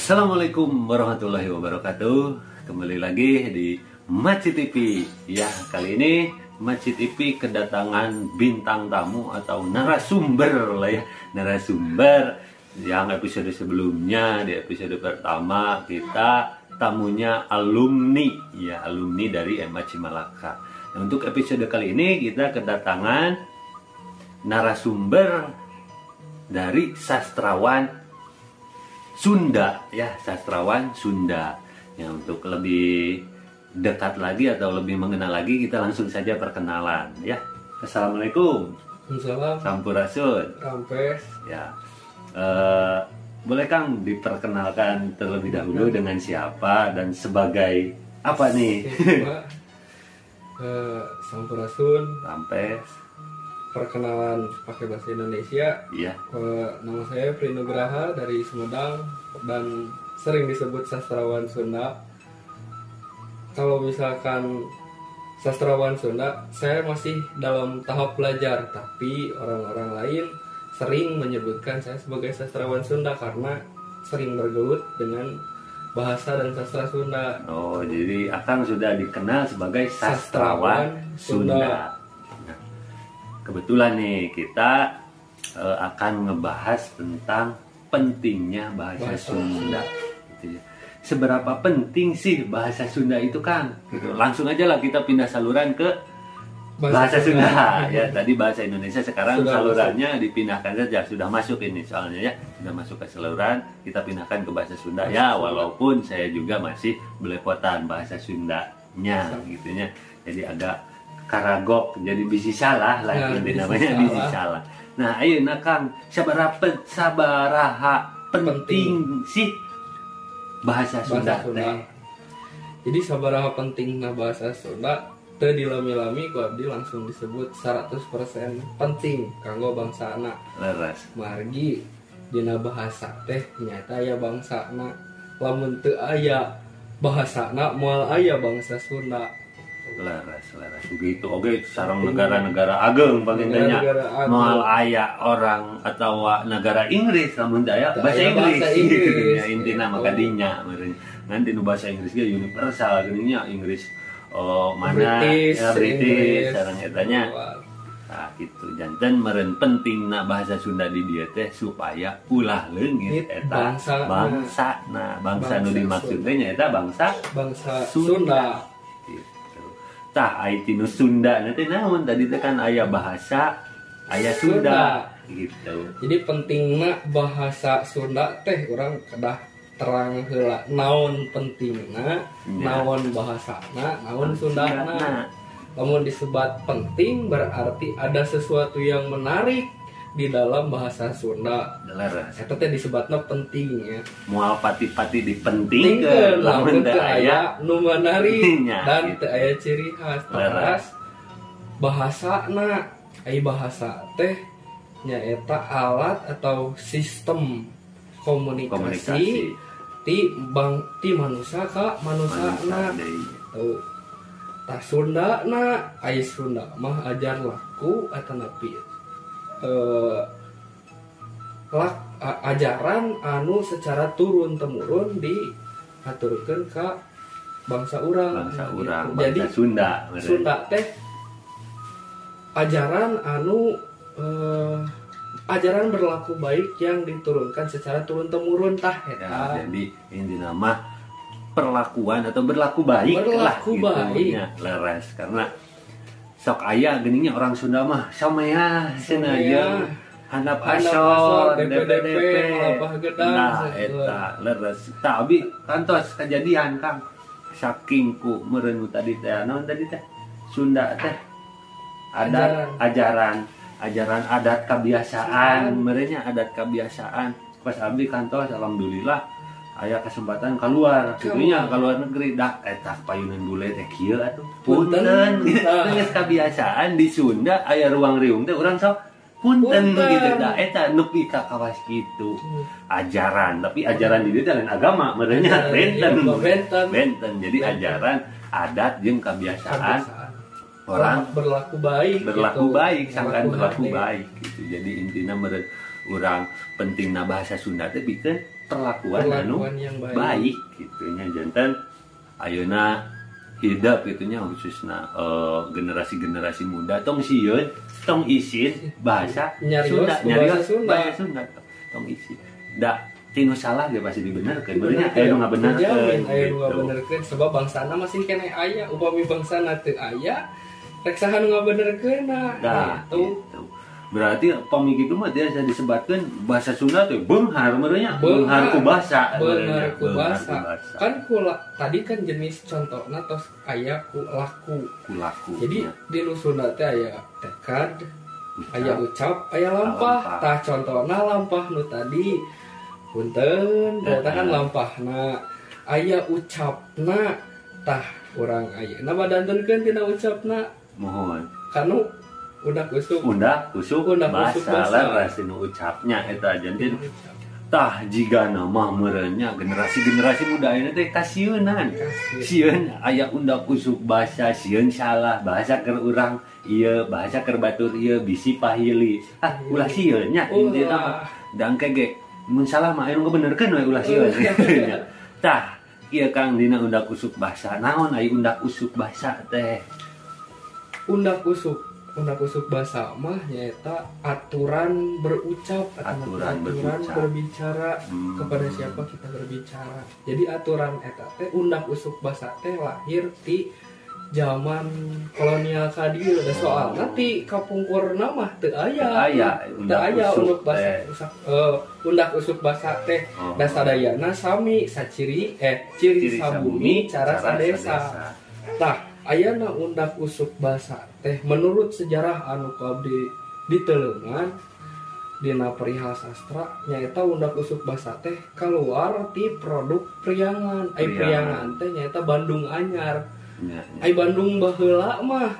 Assalamualaikum warahmatullahi wabarakatuh. Kembali lagi di Maci TV. Ya, kali ini Maci TV kedatangan bintang tamu atau narasumber lah ya. Narasumber yang episode sebelumnya, di episode pertama kita tamunya alumni, ya alumni dari MAC Malaka. Nah, untuk episode kali ini kita kedatangan narasumber dari sastrawan Sunda, ya sastrawan Sunda. Ya, untuk lebih dekat lagi atau lebih mengenal lagi, kita langsung saja perkenalan ya. Assalamualaikum. Waalaikumsalam. Sampurasun. Rampes. Ya, boleh Kang diperkenalkan terlebih dahulu dengan siapa dan sebagai apa nih? Sampurasun. Rampes. Perkenalan pakai bahasa Indonesia. Iya. Nama saya Pri Nugraha dari Sumedang dan sering disebut sastrawan Sunda. Kalau misalkan sastrawan Sunda, saya masih dalam tahap belajar, tapi orang-orang lain sering menyebutkan saya sebagai sastrawan Sunda karena sering bergelut dengan bahasa dan sastra Sunda. Oh, jadi Akang sudah dikenal sebagai sastrawan Sunda. Nah, kebetulan nih kita akan ngebahas tentang pentingnya bahasa Sunda. Gitu ya. Seberapa penting sih bahasa Sunda itu, Kang? Gitu. Langsung aja lah kita pindah saluran ke bahasa Sunda. Ya, tadi bahasa Indonesia, sekarang sudah salurannya masuk. Dipindahkan saja, sudah masuk ini soalnya ya, sudah masuk ke saluran, kita pindahkan ke bahasa Sunda. Ya, walaupun saya juga masih belepotan bahasa Sundanya, gitunya. Jadi agak karagok, jadi bisi salah lah, namanya bisi salah. Nah, ayo Kang, sabaraha penting sih bahasa Sunda. Jadi sabaraha penting bahasa Sunda teu dilami-lami ku abdi langsung disebut 100% penting kanggo bangsana. Leres. Margi dina bahasa teh nyata aya bangsana. Lamun teu aya bahasana moal aya bangsa Sunda. Leres begitu. Oke, sareng negara-negara ageng bagindanya moal aya orang atau negara Inggris lamun daya bahasa Inggris ya intina maka dinya meureun ngan dinu bahasa Inggris ge universal geuninnya Inggris mana British, ya British sareng etanya. Nah, gitu janten meureun pentingna bahasa Sunda di dieu teh supaya ulah leungit eta bangsa nu dimaksud teh nyaeta bangsa Sunda. Tah aya nu Sunda nanti naon tadi teh kan aya bahasa aya Sunda gitu. Jadi pentingna bahasa Sunda teh urang kedah terang heula naon pentingna, naon bahasana, naon Sundana. Lamun disebut penting berarti ada sesuatu yang menarik di dalam bahasa Sunda. Eta teh disebutna penting ya. Moal pati-pati dipentingkeun lamun teu aya nu menarik dan teu aya ciri khas. Terus bahasana, ai bahasa teh nyaeta alat atau sistem komunikasi ti manusia ka manusana. Tuh. Tah Sundana, ai Sunda mah ajar laku atanapi ajaran anu secara turun temurun diaturkeun ka bangsa urang. Jadi Sunda teh ajaran anu ajaran berlaku baik yang diturunkan secara turun temurun tah eta. Ya, jadi inti nama perlakuan atau berlaku baik lah gitu nya leres karena sok aya geuninnya orang Sunda mah samea cenah jeung handap asor DP malabah gedang. Nah eta leres tah abi kantos kejadian Kang saking ku meureun tadi teh naon tadi teh Sunda teh adat ajaran adat kebiasaan merenya adat kebiasaan pas abi kantos alhamdulillah aya kesempatan keluar gitunya keluar negeri dah eta payunan bule teh kieu atuh punten geus kebiasaan di Sunda aya ruang riung teh urang sok punten gitu dah eta nepi ka kawas kitu ajaran tapi ajaran di dieu teh lain agama merenya benten jadi ajaran adat jeung kebiasaan orang berlaku baik sangkan berlaku baik gitu. Jadi intinya urang pentingna bahasa Sunda teh bikeun perlakuan anu yang baik gitunya. Jantan ayeuna hidup gitunya khususnya generasi-generasi muda tong sieun tong isin bahasa Sunda, nyarios bahasa Sunda tong isin da tinu salah ge pasti dibenerkeun benernya aya nu ngabenerkeun aya nu ngabenerkeun sebab bangsana masih kene aya upami bangsana teu aya rek saha nu ngabenerkeun nah itu berarti upami kitu mah tiasa disebatkeun bahasa Sunda teh beunghar benernya beunghar ku basa kan kula tadi kan jenis contohna tos aya ku laku jadi di nu Sunda teh aya tekad aya ucap aya lampah tah contohna lampah nu tadi punten eta kan lampahna aya ucapna tah urang ayeuna badantenkeun tina ucapna mohon kanu undak usuk bahasa laras nu ucapnya eta jantin tah jigana mah meureunnya generasi muda ayeuna teh kasieun aya undak usuk bahasa sieun salah bahasa keur urang ieu bahasa keur batur ieu bisi pahili ulah sieun nya intina mah dangke ge mun salah mah aya nu benerkeun we ulah sieun tah ieu Kang dina undak usuk bahasa naon aya undak usuk bahasa teh undak usuk bahasa mah nyaeta aturan berucap aturan berbicara kepada siapa kita berbicara jadi aturan eta teh undak usuk bahasa teh lahir ti zaman kolonial kadieu da soal nanti kapungkurna mah teu aya undak usuk bahasa teh da sadayana sami ciri sabumi cara sadesa tah ayeuna undak usuk bahasa teh menurut sejarah anu kabdi diteuleungan dina perihal sastra nyaeta undak usuk bahasa teh kaluar ti produk priangan priangan teh nyaeta Bandung Anyar ai Bandung baheula mah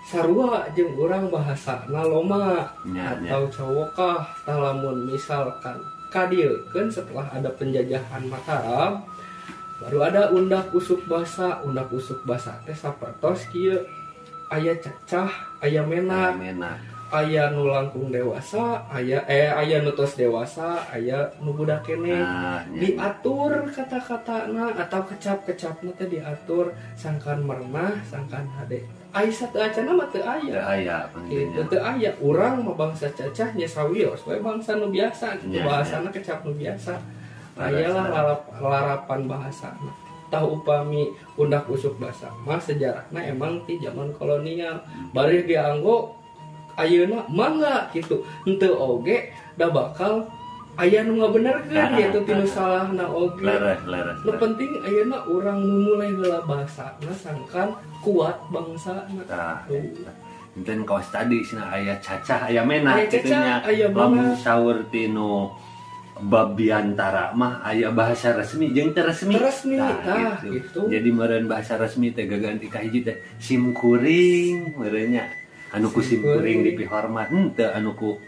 sarua jeung urang bahasana loma atau cowokah tah lamun misalkan kadiekeun setelah ada penjajahan Mataram baru ada undak usuk bahasa teh sapertos kieu aya cacah aya menak aya nu langkung dewasa aya nu tos dewasa aya nu budak keneh diatur kata-katana atau kecap-kecapna teh diatur sangkan merenah sangkan hade ai satu acana mah teu aya kitu teu aya urang mah bangsa cacah nya sawios we bangsa nu biasa kitu bahasana kecap nu biasa ayalah larapan bahasa tahu upami undak usuk bahasa mah sejarahna emang ti zaman kolonial bari dianggo ayeuna mangga kitu henteu oge da bakal aya nu ngabenerkeun kitu tinu salahna oge nu penting ayeuna urang mulai heula bahasana sangkan kuat bangsana enten kawas tadi cenah aya cacah aya menak kitu nya lamun saur tinu bab biantara mah aya bahasa resmi jeung teu resmi gitu. Jadi meureun bahasa resmi teh gaganti ka hiji teh simkuring meureunnya anu ku simkuring dipihormat henteu anu ku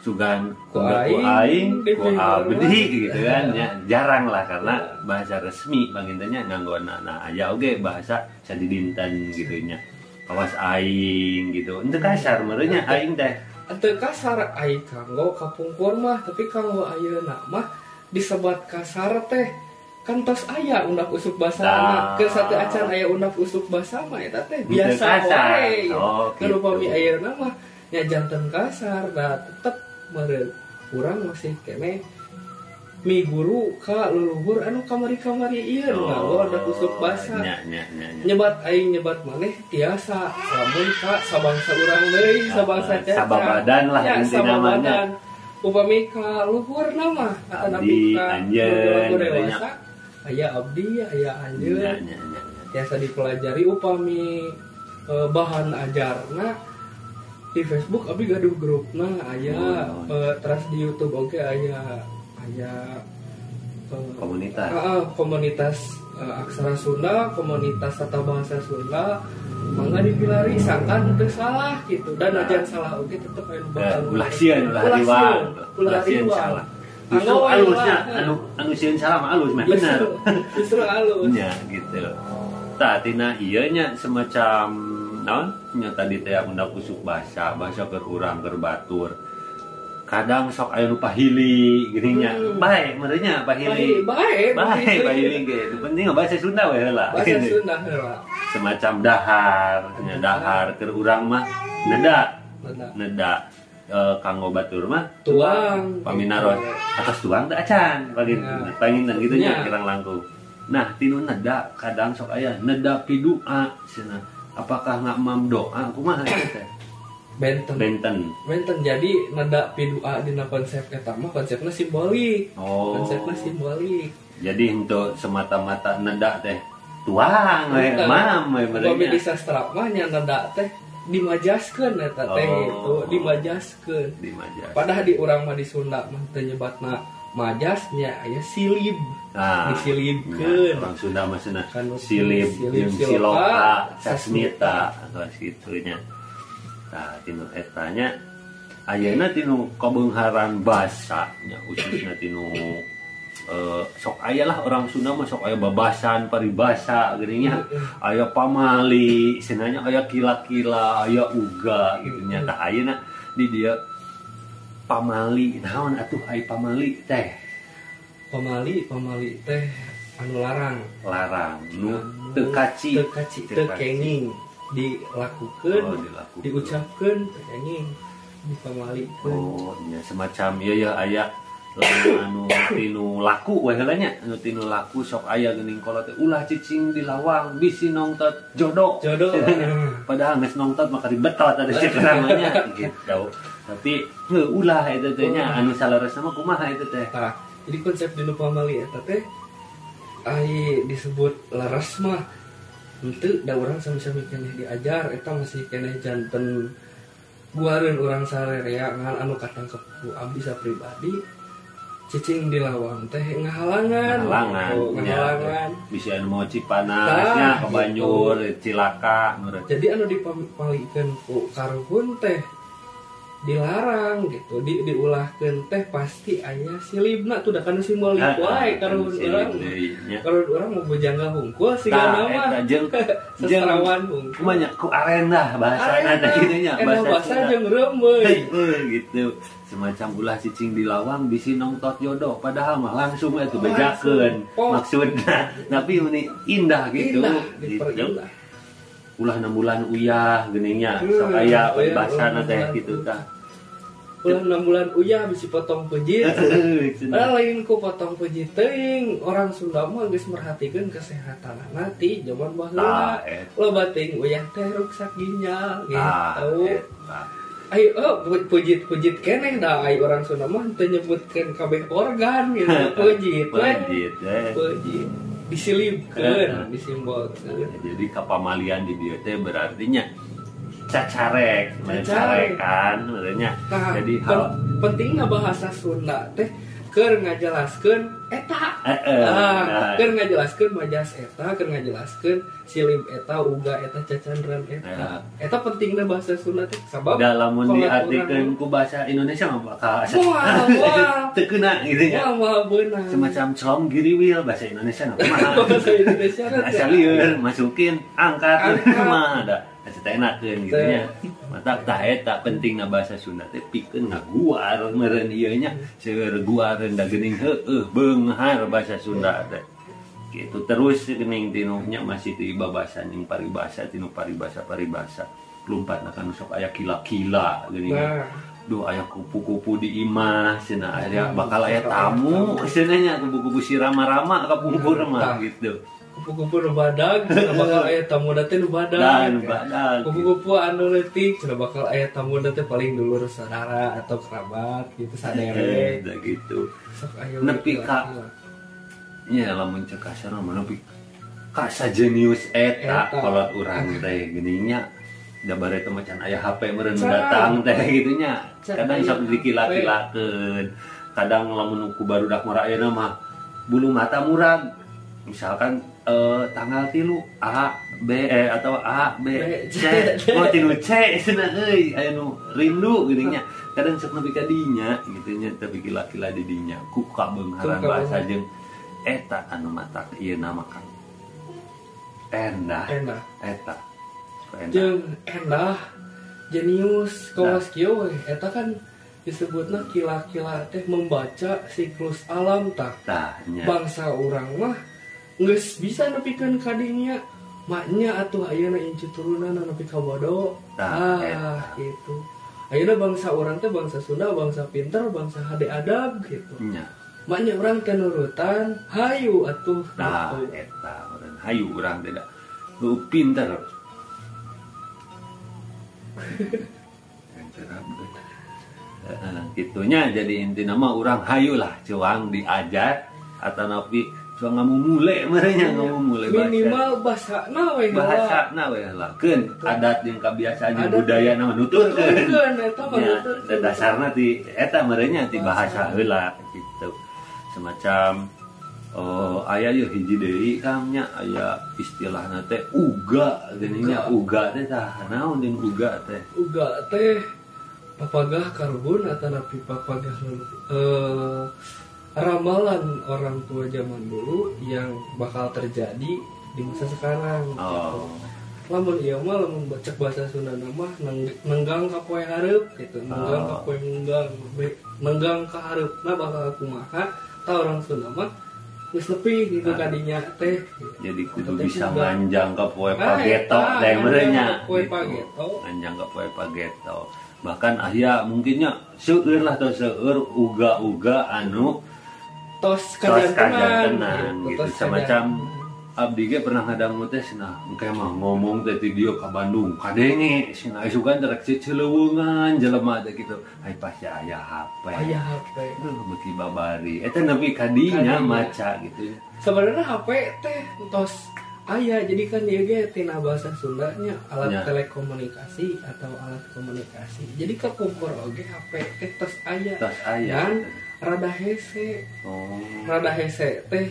sugan ku aing ku abdi gitu kan ya jarang lah karena bahasa resmi bangintanya nganggona nah aya oge bahasa sadidinten gitu nya kawas aing gitu henteu kasar meureunnya aing teh teu kasar ai kanggo kapungkur mah tapi kanggo ayeuna mah disebat kasar teh kan tos aya undak usuk basana ke satu acan aya undak usuk basa mah eta teh biasa wae kalau upami ayeuna mah nya janten kasar da tetep meureun urang masih kene mi guru ka leluhur anu kamari-kamari ieu nganggo undak usuk basa nyebat aing nyebat maneh tiasa lamun ka sabangsa urang deui sabangsa caca sababadan lah intina namanya upami ka luhurna mah abdi anjeun dewasa aya abdi aya anjeun tiasa dipelajari upami bahan ajarna di Facebook abi gaduh grupna aya terus di YouTube oge aya komunitas aksara Sunda, komunitas tata bahasa Sunda, mangga dipilari sangkan teu salah gitu dan ajan salah oge tetep aya bakal ulah sieun salah. Justru alusnya anu sieun salah mah alus mah bener. Justru alus. Nya gitu. Tah tina ieu nya semacam naon nya tadi teh undak usuk bahasa keur urang keur batur. kadang sok aya nu pahili geuninnya. Bae merenya pahili. Bae Pahili ge. Penting bahasa Sunda we heula. Bahasa Sunda heula. Semacam dahar, nya dahar keur urang mah neda. Kanggo batur mah tuang paminaros atas tuang teh acan panginten gitu nya kirang langkung. Nah tinu neda kadang sok aya neda pidua cenah. Apakah ngamam doa kumaha teh? Benten. Jadi neda pidua dina konsep eta mah konsepna simbolik. Konsepna simbolik. Jadi untuk semata-mata neda teh tuang we mam we merenya. Bagi di sastra mah nya neda teh dimajaskeun eta teh gitu, dimajaskeun. Padahal di urang mah di Sunda mah teu nyebatna majasnya aya silib. Disilibkeun. Orang Sunda mah cenah silib jeung siloka sasmita atau kitunya. Tah tinu eta nya ayeuna tinu kabeungharan basa nya khususna tinu sok aya lah orang Sunda mah sok aya babasan paribasa geuning nya aya pamali cenanya aya kila-kila aya uga gitu nya tah ayeuna di dieu pamali naon atuh aya pamali teh teh anu larang nu teu kaci teu kenging dilakukeun diucapkeun teu kenging di pamalikeun nya semacam ieu aya anu tinu laku we heula nya anu tinu laku sok aya geuning kolot teh ulah cicing di lawang bisi nongtot jodoh padahal geus nongtot maka dibetot ada cenah nya gitu. Tapi ulah eta teh nya anu salaresna mah kumaha eta teh. Tah jadi konsep dinu pamali eta teh ai disebut laras mah henteu da urang sami-sami keneh diajar eta masih keneh janten guareun urang sarerea ngan anu katangkep ku abdi sapribadi cicing di lawang teh ngahalangan bisa anu mau cipanasnya ke banjur cilaka jadi anu dipalikeun ku karuhun teh dilarang gitu diulahkeun teh pasti aya silibna tuh da kana simbolik wae karuhun urang mau bojangga hungkul sigana mah sastrawan hungkul kumaha ku arenda bahasana teh kitu nya bahasa jeung reumeuy gitu semacam ulah cicing di lawang bisi nongtot jodoh padahal mah langsung itu bejakeun maksudna tapi ini indah gitu ulah 6 bulan uyah geuningnya sok aya bahasana teh kitu tah ulah 6 bulan uyah bisi potong pejit lain ku potong pejit teuing orang Sunda mah geus merhatikeun kesehatanna ti zaman baheula loba teuing uyah teh ruksak ginjal gitu. Ayo pujit keneh dah ayo orang Sunda mah teu nyebutkeun kabeh organ gitu pujit disilibkeun disimbolkeun jadi kapamalian di dieu teh berartinya cacarekan berartinya jadi hal pentingna bahasa Sunda teh keur ngajelaskeun eta keur ngajelaskeun majas eta keur ngajelaskeun silib eta uga eta cacandran eta pentingna bahasa Sunda teh sabab da lamun diartikeun ku bahasa Indonesia mah bakal teu keuna gitu nya semacam colong giriwil bahasa Indonesia mah bahasa Indonesia asal lieur masukin angkat mah ada eta enakeun gitu nya mata tah eta pentingna bahasa Sunda teh pikeun ngaguar meureun ieu nya seueur guareun da geuning heueuh beunghar bahasa Sunda teh gitu terus geuning tinu nya masih ti babasan jeung paribasa tinu paribasa lumpatna kan sok aya kila-kila geuning duh aya kupu-kupu di imah cenah aya bakal aya tamu cenah nya kupu-kupu si rama-rama kapungkur mah gitu kupu-kupu nu badag bakal aya tamu teh nu badag kupu-kupu anu leutik cenah bakal aya tamu teh paling dulur saudara atau kerabat gitu sadere gitu nepi ka nya lamun cek kasar mah nepi ka sajenius eta kolot urang teh geuning nya da bare teh macan aya HP meureun datang teh kitu nya kadang sok dikila-kilakeun kadang lamun ku barudak mah ayeuna mah bulu mata murag misalkan tanggal 3 A B atau A B C mau tinu C cenah euy aya nu rindu geuning nya kadang sok nepi ka dinya kitu nya tapi kila-kila di dinya ku kabeungharan bahasa jeung eta anu matak ieu nama kan endah eta jeung endah jenius kawas kieu eta kan disebutna kila-kila teh membaca siklus alam tak. Nya. Bangsa orang mah geus bisa nepikeun kadinya maknya atuh ayeuna incu turunan nepi ka bodo. Gitu. Ayeuna bangsa orang teh bangsa Sunda, bangsa pinter, bangsa hade adab gitu. Nya. Maknya orang teh nurutan hayu atuh gitu. Eta urang hayu urang teh da. Pinter. Gitunya jadi inti nama orang hayu lah cuang diajar atau napi cuang ngamumule merenya ngamumule minimal bahasana we lah keun adat jeung kebiasaan jeung budaya na nuturkeun eta mah nuturkeun dasarna ti eta merenya ti bahasa heula gitu semacam aya yeuh hiji deui kamnya aya istilahna teh uga geuninnya uga teh tah naon jeung uga teh papagah karbon atau napi papagah ramalan orang tua zaman dulu yang bakal terjadi di masa sekarang. Lamun ieu mah lamun baca bahasa Sunda mah nenggang ka poe hareup gitu, nenggang ka poe nenggang ka hareupna bakal kumaha ta orang Sunda mah geus nepi gitu kadinya teh. Jadi kudu bisa manjang ka poe pageto teh merenya. Poe pageto. Manjang ka poe pageto. Bahkan aya mungkinnya seueur lah tos seueur uga-uga anu tos kajantenan gitu semacam abdi ge pernah ngadangu teh cenah engke mah ngomong teh ti dieu ka Bandung kadenge cenah isukan rek cileuweungan jelema teh kitu ai pasti aya HP beuki babari eta nepi ka dinya maca gitu sebenarnya HP teh tos aya jadi kan dia ge tina bahasa Sundanya alat telekomunikasi atau alat komunikasi jadi kapungkur oge HP teh tos aya dan rada hese teh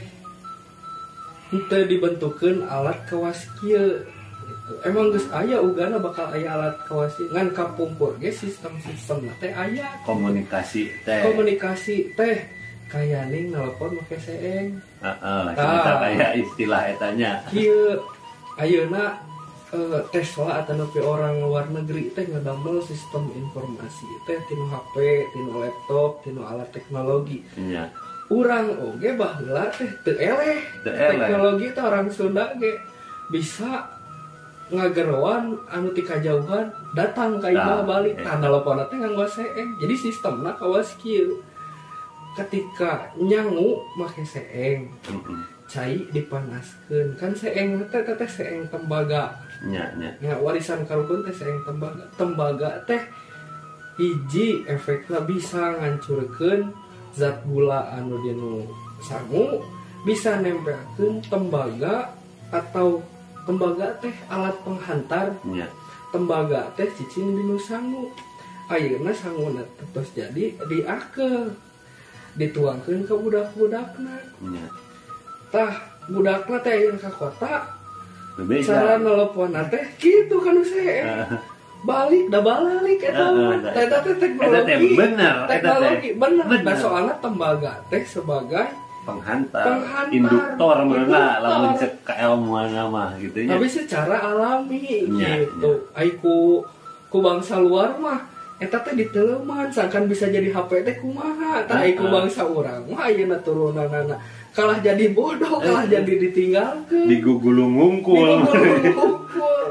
teu dibentukeun alat kawas kieu gitu. Emang geus aya ugana bakal aya alat kawas ngan kapungkur ge sistem-sistemna teh aya komunikasi teh kayaning nelpon make seeng. Heeh, kayak istilah etanya. Kieu ayeuna Tesla atau napi orang luar negeri teh ngadamel sistem informasi teh tinu HP, tinu laptop, tinu alat teknologi. Iya. Urang oge baheula teh teu eleh. Teknologi teh orang Sunda ge bisa ngagerowan anu ti kajauhan datang ka imah balik. Tah nelponna teh nganggo seeng. Jadi sistemna kawas kieu. Ketika nyangu make seeng cai dipanaskeun kan seeng teh seeng tembaga nya warisan karuhun teh seeng tembaga teh hiji efekna bisa ngancurkeun zat gula anu dinu sangu bisa nempelkeun tembaga atau tembaga teh alat penghantar tembaga teh cicing dinu sangu ayeuna sanguna terus jadi diakeul dituangkeun ke budak-budakna. Tah budakna teh ayeuna ka kota. Cara nelponna teh kitu kan saya. Balik eta mah. Eta teh teknologi. Teknologi bener. Da soalna tembaga teh sebagai penghantar. Induktor meunah lamun cek kailmuan mah gitu nya. Tapi secara alami gitu. Ai ku bangsa luar mah eta teh diteleuman sangkan bisa jadi HP teh kumaha tah iku bangsa urang mah ayeuna turunanana kalah jadi bodoh kalah jadi ditinggalkeun digugulung ngungkul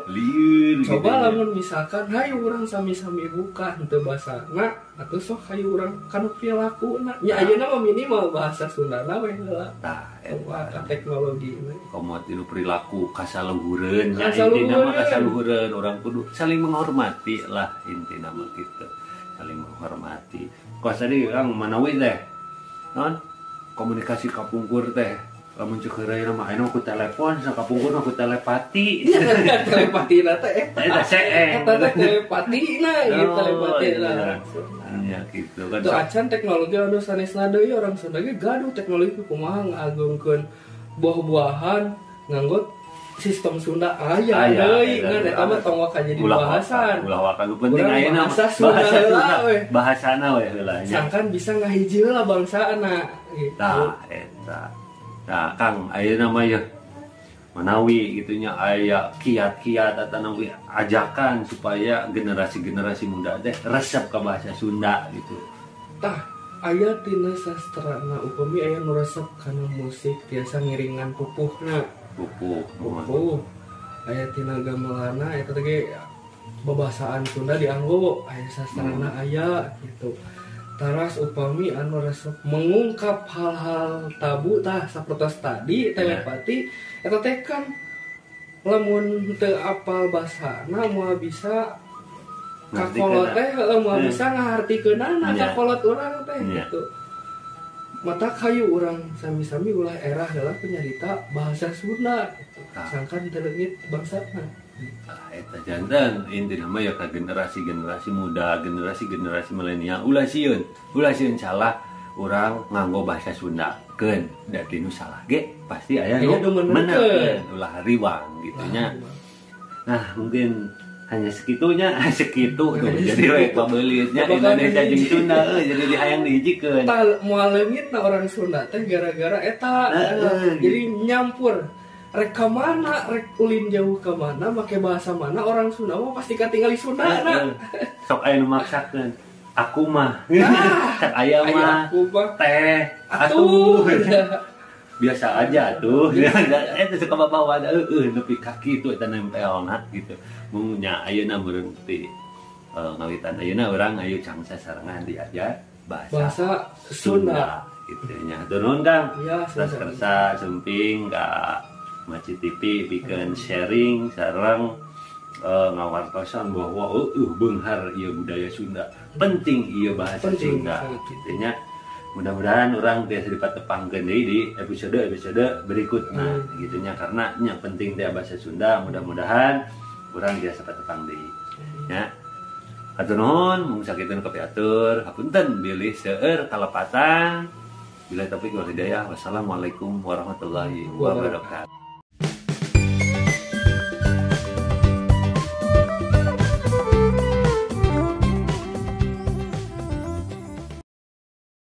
lieur coba lamun misalkan hayu urang sami-sami buka henteu basana atuh sok hayu urang kanu pilakuna nya ayeuna mah minimal bahasa Sundana we heula tah eta teknologi we komo tinu perilaku kasaluhureun nya intina mah kasaluhureun urang kudu saling menghormati lah intina mah kitu saling menghormati kos tadi urang manawi teh naon komunikasi kapungkur teh lamun ceuk heureuy mah aya ku telepon sa kapungkur ku telepati telepatina teh eta seeng eta telepatina gitu telepatina nya kitu kan teu acan teknologi anu sanesna deui orang Sunda ge gaduh teknologi kumaha ngagungkeun buah-buahan nganggo sistem Sunda aya deui ngan eta mah tong waka jadi bahasan ulah waka penting ayeuna bahasana we heula nya sangkan bisa ngahiji heula bangsana gitu tah eta nah Kang ayeuna mah yeuh menawi gitunya aya kiat-kiat atau nawi ajakan supaya generasi-generasi muda teh resep ke bahasa Sunda gitu. Tah aya tina sastrana upami aya nu resep kana musik biasa ngiringan pupuhna. Pupuh. Aya tina gamelana eta teh ge babasaan Sunda dianggo aya sastrana aya gitu. Taras upami anu resep mengungkap hal-hal tabu tah sapertos tadi telepati eta teh kan lamun teu apal basana moal bisa kakolot teh moal bisa ngahartikeunana kakolot urang teh gitu. Mata kayu urang sami-sami ulah erah heula penyarita bahasa Sunda gitu. Sangkan teu leungit bangsana. Eta jantan intina mah ya ka generasi-generasi muda, generasi-generasi milenial ulah sieun salah urang nganggo bahasa Sunda keun da tinu salah ge pasti aya nu meneukeun ulah riwang gitu nya. Nah, mungkin hanya sekitunya segitu tuh jadi we pabeulitnya Indonesia jeung Sunda jadi dihayang dihijikeun. Tah moal leungitna orang Sunda teh gara-gara eta jadi nyampur rek ka mana, rek ulin jauh ke mana, make bahasa mana orang Sunda mah pasti katingali Sundana. Sok aya nu maksakeun. Aku mah. Cak aya mah. Teh. Atuh. Biasa aja tuh. Eta suka bawa nepi kaki itu eta nempelna gitu. Mun nya ayeuna meureun ti ngawitan ayeuna urang ayo cangsa sarengan diajar bahasa Sunda. Gitu nya. Hatur nuhun Kang. Iya, kersa semping ka Maci TV bikin sharing sareng ngawartosan bahwa beunghar ieu budaya Sunda penting ieu bahasa Sunda gitunya. Mudah-mudahan orang biasa dipatepangkeun deui di episode berikutnya gitunya karena nya penting teh bahasa Sunda. Mudah-mudahan urang biasa patepang deui nya. Hatur nuhun mung sakitun kapiatur hapunten bilih seueur kalepatan. Bila taufiq wal hidayah. Wassalamualaikum warahmatullahi wabarakatuh.